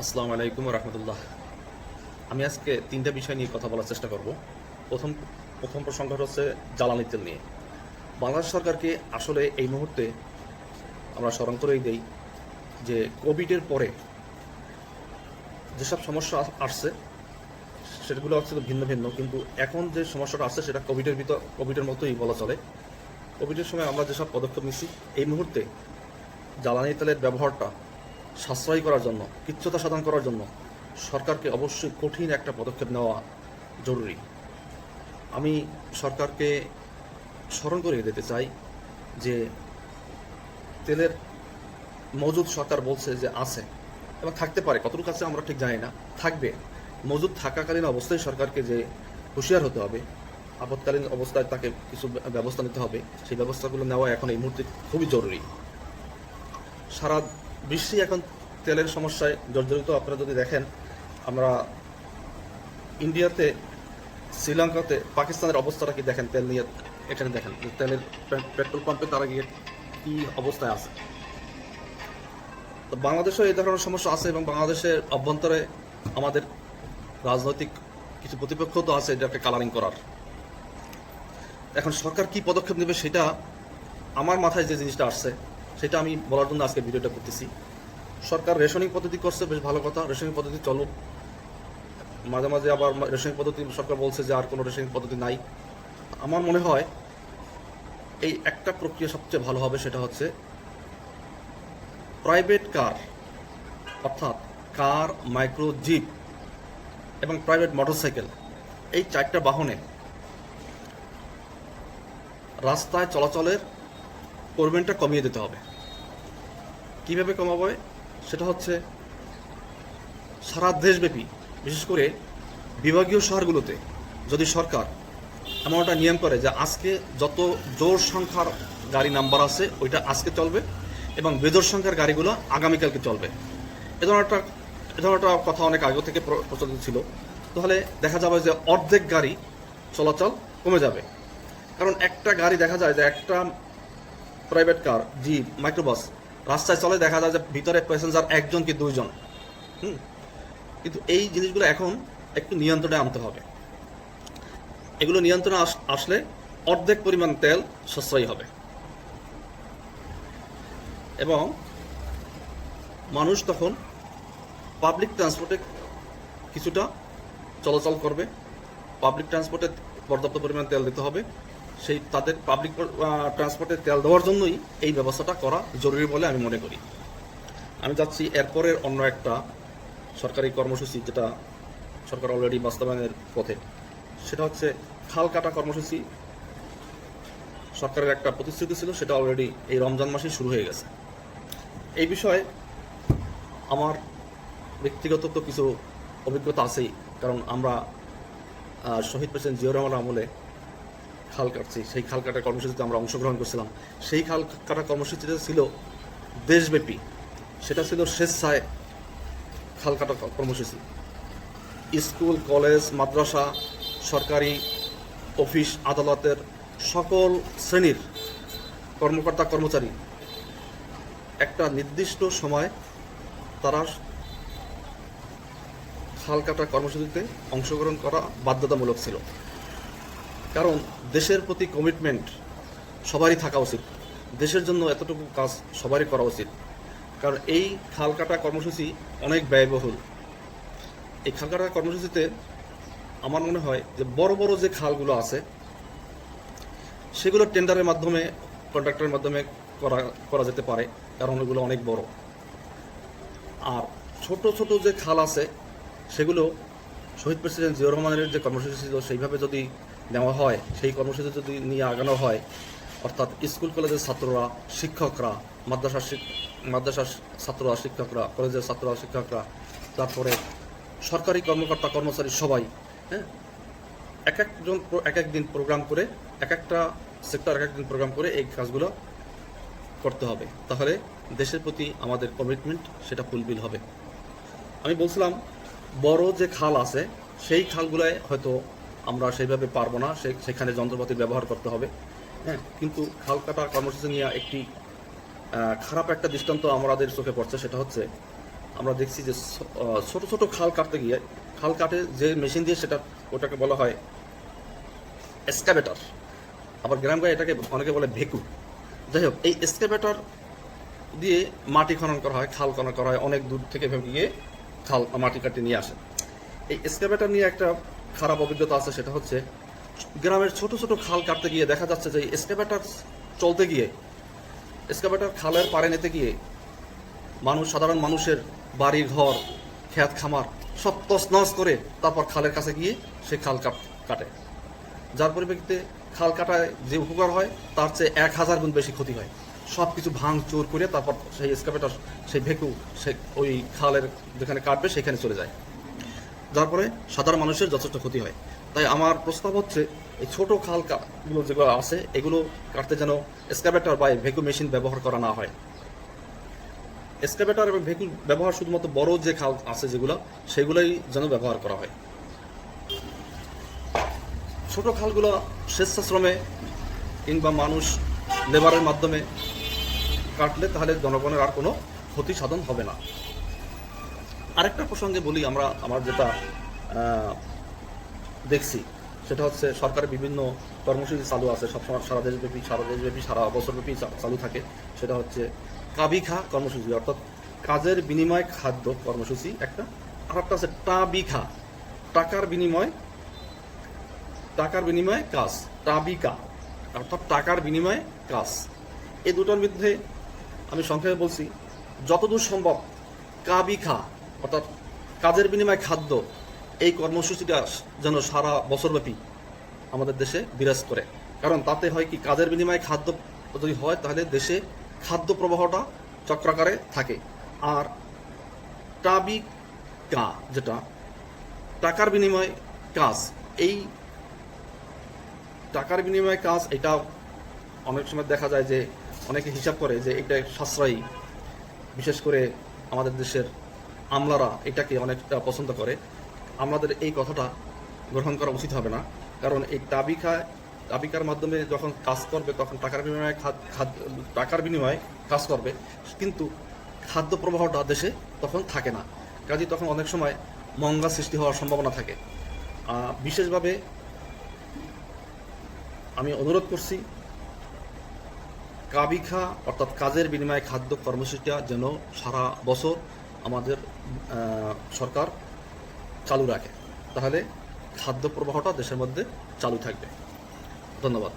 আসসালামু আলাইকুম রহমতুল্লাহ। আমি আজকে তিনটা বিষয় নিয়ে কথা বলার চেষ্টা করব। প্রথম প্রথম প্রসঙ্গটা হচ্ছে জ্বালানি তেল নিয়ে। বাংলাদেশ সরকারকে আসলে এই মুহূর্তে আমরা স্মরণ করেই দেই যে কোভিডের পরে যেসব সমস্যা আসছে সেগুলো হচ্ছে ভিন্ন ভিন্ন, কিন্তু এখন যে সমস্যাটা আসছে সেটা কোভিডের মতোই বলা চলে। কোভিডের সময় আমরা যেসব পদক্ষেপ নিচ্ছি, এই মুহূর্তে জ্বালানি তেলের ব্যবহারটা সাশ্রয়ী করার জন্য, কৃচ্ছতা সাধন করার জন্য সরকারকে অবশ্যই কঠিন একটা পদক্ষেপ নেওয়া জরুরি। আমি সরকারকে স্মরণ করিয়ে দিতে চাই যে তেলের মজুদ সরকার বলছে যে আছে এবং থাকতে পারে, কতটুকু আছে আমরা ঠিক জানি না, থাকবে। মজুদ থাকাকালীন অবস্থায় সরকারকে যে হুঁশিয়ার হতে হবে, আপৎকালীন অবস্থায় তাকে কিছু ব্যবস্থা নিতে হবে, সেই ব্যবস্থাগুলো নেওয়া এখন এই মুহূর্তে খুবই জরুরি। সারা বিশ্বে এখন তেলের সমস্যায় জর্জরিত। আপনারা যদি দেখেন, আমরা ইন্ডিয়াতে, শ্রীলঙ্কাতে, পাকিস্তানের অবস্থাটা কি দেখেন, তেল নিয়ে এখানে দেখেন তেলের পেট্রোল পাম্পে তারা গিয়ে কী অবস্থায় আছে। তো বাংলাদেশেও এই ধরনের সমস্যা আছে এবং বাংলাদেশের অভ্যন্তরে আমাদের রাজনৈতিক কিছু প্রতিপক্ষ তো আছে এটাকে কালারিং করার। এখন সরকার কি পদক্ষেপ নেবে সেটা আমার মাথায় যে জিনিসটা আসছে সেটা আমি বলার জন্য আজকে ভিডিওটা করতেছি। সরকার রেশনিং পদ্ধতি করছে, বেশ ভালো কথা, রেশনিং পদ্ধতি চলুক। মাঝে মাঝে আবার রেশনিং পদ্ধতি সরকার বলছে যে আর কোনো রেশনিং পদ্ধতি নাই। আমার মনে হয় এই একটা প্রক্রিয়া সবচেয়ে ভালো হবে, সেটা হচ্ছে প্রাইভেট কার, অর্থাৎ কার, মাইক্রো জিপ এবং প্রাইভেট মোটরসাইকেল, এই চারটা বাহনে রাস্তায় চলাচলের পরিমাণটা কমিয়ে দিতে হবে। কীভাবে কমাবে সেটা হচ্ছে সারা দেশব্যাপী, বিশেষ করে বিভাগীয় শহরগুলোতে যদি সরকার এমন একটা নিয়ম করে যে আজকে যত জোর সংখ্যার গাড়ি নাম্বার আছে ওইটা আজকে চলবে এবং বেজোর সংখ্যার গাড়িগুলো আগামীকালকে চলবে, এ ধরনের একটা কথা অনেক আগে থেকে প্রচলিত ছিল, তাহলে দেখা যাবে যে অর্ধেক গাড়ি চলাচল কমে যাবে। কারণ একটা গাড়ি দেখা যায় যে একটা প্রাইভেট কার, জিপ, মাইক্রোবাস রাস্তায় চলে, দেখা যায় যে ভিতরে প্যাসেঞ্জার একজন কি দুইজন। কিন্তু এই জিনিসগুলো এখন একটু নিয়ন্ত্রণে আনতে হবে। এগুলো নিয়ন্ত্রণে আসলে অর্ধেক পরিমাণ তেল সাশ্রয়ী হবে এবং মানুষ তখন পাবলিক ট্রান্সপোর্টে কিছুটা চলাচল করবে। পাবলিক ট্রান্সপোর্টে পর্যাপ্ত পরিমাণ তেল দিতে হবে, সেই তাদের পাবলিক ট্রান্সপোর্টে তেল দেওয়ার জন্যই এই ব্যবস্থাটা করা জরুরি বলে আমি মনে করি। আমি চাচ্ছি এরপরের অন্য একটা সরকারি কর্মসূচি, যেটা সরকার অলরেডি বাস্তবায়নের পথে, সেটা হচ্ছে খাল কাটা কর্মসূচি। সরকারের একটা প্রতিশ্রুতি ছিল, সেটা অলরেডি এই রমজান মাসেই শুরু হয়ে গেছে। এই বিষয়ে আমার ব্যক্তিগত তো কিছু অভিজ্ঞতা আছেই, কারণ আমরা শহীদ প্রেসিডেন্ট জিয়াউর রহমানের আমলে খাল কাটছি। সেই খাল কাটার কর্মসূচিতে আমরা অংশগ্রহণ করছিলাম। সেই খাল কাটা কর্মসূচিটা ছিল দেশব্যাপী, সেটা ছিল স্বেচ্ছায় খাল কাটা কর্মসূচি। স্কুল, কলেজ, মাদ্রাসা, সরকারি অফিস আদালতের সকল শ্রেণীর কর্মকর্তা কর্মচারী একটা নির্দিষ্ট সময় তারা খাল কাটা কর্মসূচিতে অংশগ্রহণ করা বাধ্যতামূলক ছিল। কারণ দেশের প্রতি কমিটমেন্ট সবারই থাকা উচিত, দেশের জন্য এতটুকু কাজ সবারই করা উচিত। কারণ এই খাল কাটা কর্মসূচি অনেক ব্যয়বহুল। এই খাল কাটা কর্মসূচিতে আমার মনে হয় যে বড় বড় যে খালগুলো আছে সেগুলো টেন্ডারের মাধ্যমে, কন্ট্রাক্টরের মাধ্যমে করা যেতে পারে, কারণ ওগুলো অনেক বড়। আর ছোট ছোট যে খাল আছে সেগুলো শহীদ প্রেসিডেন্ট জিয়াউর রহমানের যে কর্মসূচি ছিল সেইভাবে যদি নেওয়া হয়, সেই কর্মসূচি যদি নিয়ে আগানো হয়, অর্থাৎ স্কুল কলেজের ছাত্ররা, শিক্ষকরা, মাদ্রাসার ছাত্ররা, শিক্ষকরা, কলেজের ছাত্ররা, শিক্ষকরা, তারপরে সরকারি কর্মকর্তা কর্মচারী সবাই, হ্যাঁ, এক এক দিন প্রোগ্রাম করে, এক একটা সেক্টর এক একদিন প্রোগ্রাম করে এই কাজগুলো করতে হবে। তাহলে দেশের প্রতি আমাদের কমিটমেন্ট সেটা ফুলফিল হবে। আমি বলছিলাম বড় যে খাল আছে সেই খালগুলোয় হয়তো আমরা সেইভাবে পারবো না, সেখানে যন্ত্রপাতি ব্যবহার করতে হবে, হ্যাঁ। কিন্তু খাল কাটা কর্মসূচি নিয়ে একটি খারাপ একটা দৃষ্টান্ত আমাদের চোখে পড়ছে, সেটা হচ্ছে আমরা দেখছি যে ছোট ছোট খাল কাটতে গিয়ে খাল কাটে যে মেশিন দিয়ে ওটাকে বলা হয় এক্সকাভেটর, আবার গ্রামগাঁয়ে এটাকে অনেকে বলে ভেকু। যাই হোক, এই এক্সকাভেটর দিয়ে মাটি খনন করা হয়, খাল খনন করা হয়, অনেক দূর থেকে ভেবে গিয়ে মাটি কাটে নিয়ে আসে। এই এক্সকাভেটর নিয়ে একটা খারাপ অভিজ্ঞতা আছে, সেটা হচ্ছে গ্রামের ছোট ছোট খাল কাটতে গিয়ে দেখা যাচ্ছে যে এক্সকাভেটর চলতে গিয়ে এক্সকাভেটর খালের পাড়ে নিতে গিয়ে সাধারণ মানুষের বাড়ি ঘর ক্ষেত খামার সব তছনছ করে তারপর খালের কাছে গিয়ে সে খাল কাটে, যার পরিপ্রেক্ষিতে খাল কাটায় যে উপকার হয় তার চেয়ে 1000 গুণ বেশি ক্ষতি হয়। সব কিছু ভাঙচুর করে তারপর সেই এক্সকাভেটর, সেই ভেকু সে ওই খালের যেখানে কাটবে সেখানে চলে যায়, যার ফলে সাধারণ মানুষের যথেষ্ট ক্ষতি হয়। তাই আমার প্রস্তাব হচ্ছে এই ছোট খালগুলো যেগুলো আছে এগুলো কাটতে যেন এক্সকাভেটর বা ভেকু মেশিন ব্যবহার করা না হয়। এক্সকাভেটর এবং ভেকু ব্যবহার শুধুমাত্র বড় যে খাল আছে যেগুলো, সেগুলোই যেন ব্যবহার করা হয়। ছোট খালগুলো স্বেচ্ছাশ্রমে কিংবা মানুষ লেবারের মাধ্যমে কাটলে তাহলে জনগণের আর কোনো ক্ষতি সাধন হবে না। আরেকটা প্রসঙ্গে বলি, আমার যেটা দেখছি সেটা হচ্ছে সরকারের বিভিন্ন কর্মসূচি চালু আছে, সবসময় সারা দেশব্যাপী সারা বছরব্যাপী চালু থাকে। সেটা হচ্ছে কাবিখা কর্মসূচি, অর্থাৎ কাজের বিনিময় খাদ্য কর্মসূচি একটা, আর একটা আছে টাবিখা, টাকার বিনিময় কাজ, টাবিকা অর্থাৎ টাকার বিনিময়ে কাজ। এই দুটোর মধ্যে আমি সংক্ষেপে বলছি, যতদূর সম্ভব কাবিখা অর্থাৎ কাজের বিনিময়ে খাদ্য, এই কর্মসূচিটা যেন সারা বছরব্যাপী আমাদের দেশে বিরাজ করে। কারণ তাতে হয় কি, কাজের বিনিময়ে খাদ্য যদি হয় তাহলে দেশে খাদ্য প্রবাহটা চক্রাকারে থাকে। আর টাবিকা যেটা টাকার বিনিময় কাজ, এই টাকার বিনিময়ে কাজ, এটা অনেক সময় দেখা যায় যে অনেকে হিসাব করে যে এটা সাশ্রয়ী, বিশেষ করে আমাদের দেশের আমলারা এটাকে অনেকটা পছন্দ করে। আমাদের এই কথাটা গ্রহণ করা উচিত হবে না, কারণ এই টাবিকার মাধ্যমে যখন কাজ করবে তখন টাকার বিনিময়ে কাজ করবে, কিন্তু খাদ্য প্রবাহটা দেশে তখন থাকে না, কাজে তখন অনেক সময় মঙ্গা সৃষ্টি হওয়ার সম্ভাবনা থাকে। বিশেষভাবে আমি অনুরোধ করছি, কাবিখা অর্থাৎ কাজের বিনিময়ে খাদ্য কর্মসূচিটা যেন সারা বছর আমাদের সরকার চালু রাখে, তাহলে খাদ্য প্রবাহটা দেশের মধ্যে চালু থাকবে। ধন্যবাদ।